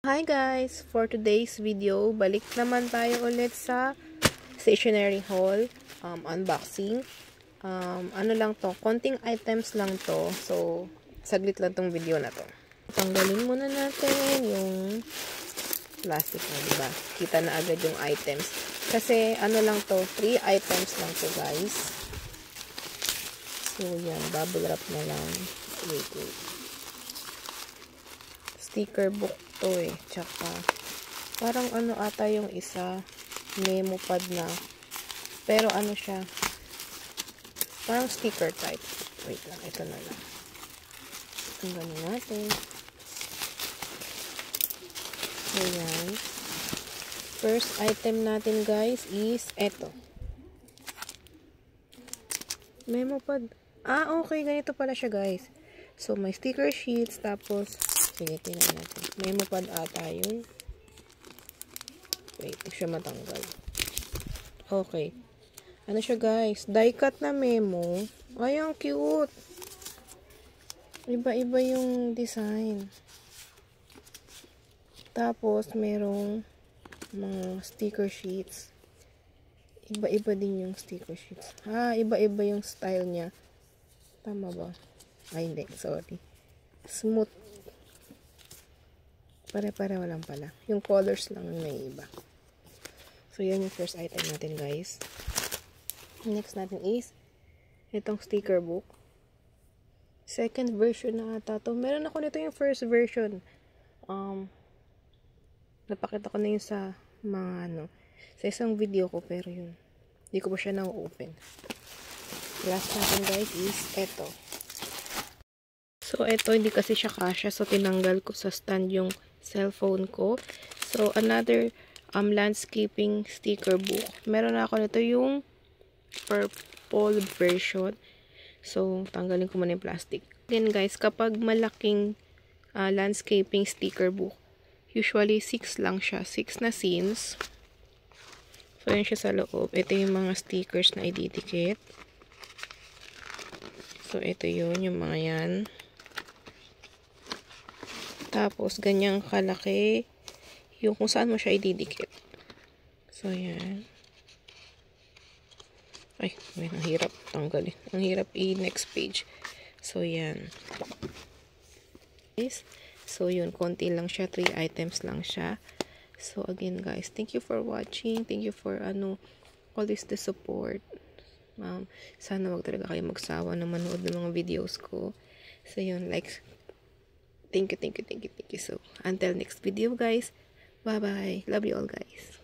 Hi guys! For today's video, balik naman tayo ulit sa stationery haul, unboxing. Ano lang to, konting items lang to. So, saglit lang tong video na to. Tanggalin muna natin yung plastic na, diba? Kita na agad yung items. Kasi, ano lang to, 3 items lang to guys. So, yan, bubble wrap na lang. Wait. Sticker book to eh. Tsaka, parang ano ata yung isa, memo pad na. Pero ano siya, parang sticker type. Wait lang, ito na lang. Tanggalin natin. So, yan. First item natin guys is eto. Memo pad. Okay. Ganito pala siya guys. So, may sticker sheets. Tapos, sige, tingnan natin. Memo pad ata yun. Wait, hindi siya matanggal. Okay. Ano siya guys? Die cut na memo. Ay, ang cute. Iba-iba yung design. Tapos, merong mga sticker sheets. Iba-iba din yung sticker sheets. Iba-iba yung style niya. Tama ba? Ay, hindi. Sorry. Smooth. Pare-pareho lang pala. Yung colors lang may iba. So, yan yung first item natin, guys. Next natin is itong sticker book. Second version na ata to. Meron ako nito yung first version. Napakita ko na yun sa mga sa isang video ko, pero yun. Hindi ko pa siya na-open. Last natin, guys, is eto. So, eto, hindi kasi siya kasya. So, tinanggal ko sa stand yung cellphone ko. So, another landscaping sticker book. Meron na ako nito yung purple version. So, tanggalin ko muna yung plastic. Again, guys, kapag malaking landscaping sticker book, usually 6 lang siya. 6 na scenes. So, yun siya sa loob. Ito yung mga stickers na ididikit. So, ito yun, yung mga yan. Tapos, ganyang kalaki yung kung saan mo siya ididikit. So, yan. Ay, ang hirap tanggalin. Ang hirap i-next page. So, yan. So, yun. Konti lang siya. 3 items lang siya. So, again, guys, thank you for watching. Thank you for, always the support. Sana wag talaga kayo magsawa na manood ng mga videos ko. So, yun, like, thank you. So, until next video, guys. Bye-bye. Love you all, guys.